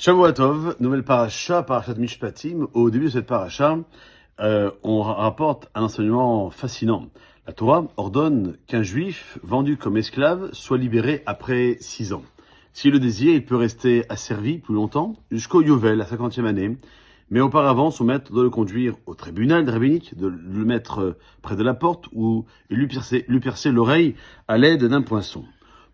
Shavua Tov, nouvelle paracha, parachat Mishpatim. Au début de cette paracha, on rapporte un enseignement fascinant. La Torah ordonne qu'un juif vendu comme esclave soit libéré après 6 ans. S'il le désire, il peut rester asservi plus longtemps, jusqu'au Yovel, la 50e année. Mais auparavant, son maître doit le conduire au tribunal rabbinique, de le mettre près de la porte ou lui percer l'oreille à l'aide d'un poinçon.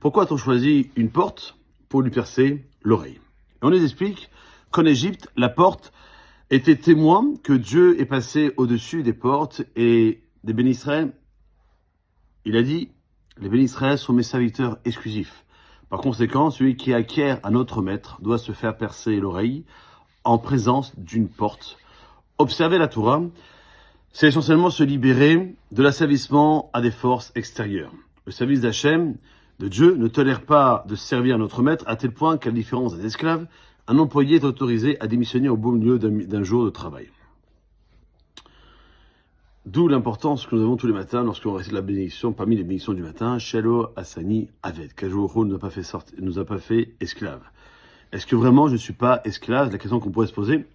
Pourquoi a-t-on choisi une porte pour lui percer l'oreille? Et on nous explique qu'en Égypte, la porte était témoin que Dieu est passé au-dessus des portes et des Bénis Israël. Il a dit, les Bénis Israël sont mes serviteurs exclusifs. Par conséquent, celui qui acquiert un autre maître doit se faire percer l'oreille en présence d'une porte. Observer la Torah, c'est essentiellement se libérer de l'asservissement à des forces extérieures. Le service d'Hachem, de Dieu, ne tolère pas de servir notre maître à tel point qu'à la différence des esclaves, un employé est autorisé à démissionner au beau milieu d'un jour de travail. D'où l'importance que nous avons tous les matins lorsqu'on récite la bénédiction, parmi les bénédictions du matin, Shelo Asani Aved, qu'Ajourohu nous a pas fait esclaves. Est-ce que vraiment je ne suis pas esclave? C'est la question qu'on pourrait se poser.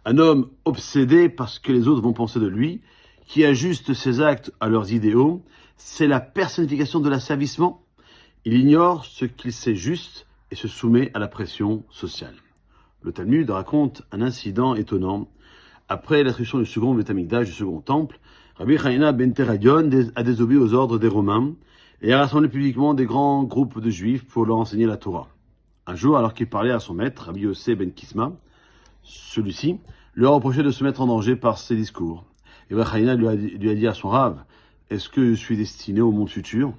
Un homme obsédé parce que les autres vont penser de lui, qui ajuste ses actes à leurs idéaux, c'est la personnification de l'asservissement. Il ignore ce qu'il sait juste et se soumet à la pression sociale. Le Talmud raconte un incident étonnant. Après la destruction du second Beth Amikdash, du second temple, Rabbi Hanina ben Teradion a désobéi aux ordres des Romains et a rassemblé publiquement des grands groupes de Juifs pour leur enseigner la Torah. Un jour, alors qu'il parlait à son maître, Rabbi Yossé ben Kisma, celui-ci leur reprochait de se mettre en danger par ses discours. Et Rabbi Hanina lui a dit à son Rav, « Est-ce que je suis destiné au monde futur ?»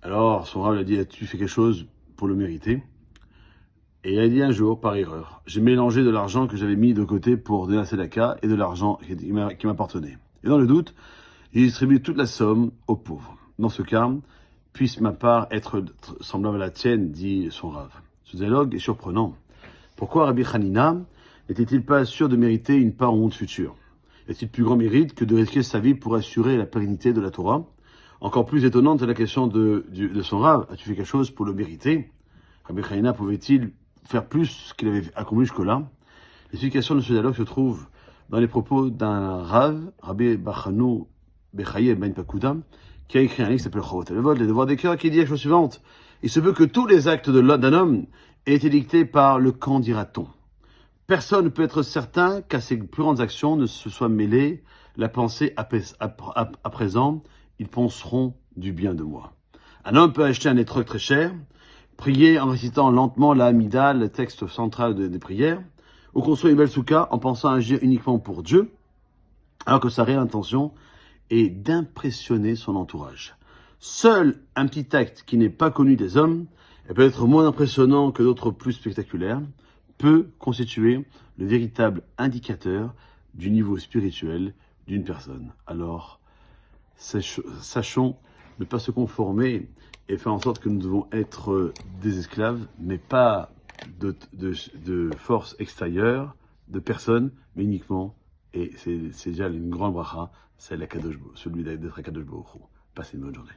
Alors, son Rav lui a dit, « As-tu fait quelque chose pour le mériter ?» Et il a dit un jour, par erreur, j'ai mélangé de l'argent que j'avais mis de côté pour donner à Sedaka et de l'argent qui m'appartenait. Et dans le doute, j'ai distribué toute la somme aux pauvres. Dans ce cas, puisse ma part être semblable à la tienne, dit son Rav. Ce dialogue est surprenant. Pourquoi Rabbi Hanina n'était-il pas sûr de mériter une part au monde futur? Y a-t-il plus grand mérite que de risquer sa vie pour assurer la pérennité de la Torah? Encore plus étonnante est la question de son Rav. As-tu fait quelque chose pour le mériter? Rabbi Hanina pouvait-il faire plus qu'il avait accompli jusque-là? L'explication de ce dialogue se trouve dans les propos d'un Rav, Rabbi Bachanou Bechaye Ben Pakuda, qui a écrit un livre qui s'appelle Chavot HaLevavot, les devoirs des cœurs, qui dit la chose suivante. Il se peut que tous les actes d'un homme aient été dictés par le qu'en dira-t-on. Personne ne peut être certain qu'à ses plus grandes actions ne se soit mêlée la pensée à présent, ils penseront du bien de moi. Un homme peut acheter un étrogue très cher, prier en récitant lentement la Hamida, le texte central des prières, ou construire une belle soukha en pensant agir uniquement pour Dieu, alors que sa réelle intention est d'impressionner son entourage. Seul un petit acte qui n'est pas connu des hommes, et peut être moins impressionnant que d'autres plus spectaculaires, peut constituer le véritable indicateur du niveau spirituel d'une personne. Alors, sachons ne pas se conformer et faire en sorte que nous devons être des esclaves, mais pas de forces extérieures, de personnes, mais uniquement, et c'est déjà une grande bracha, c'est celui d'être à Kadosh Baruch Hu. Passez une bonne journée.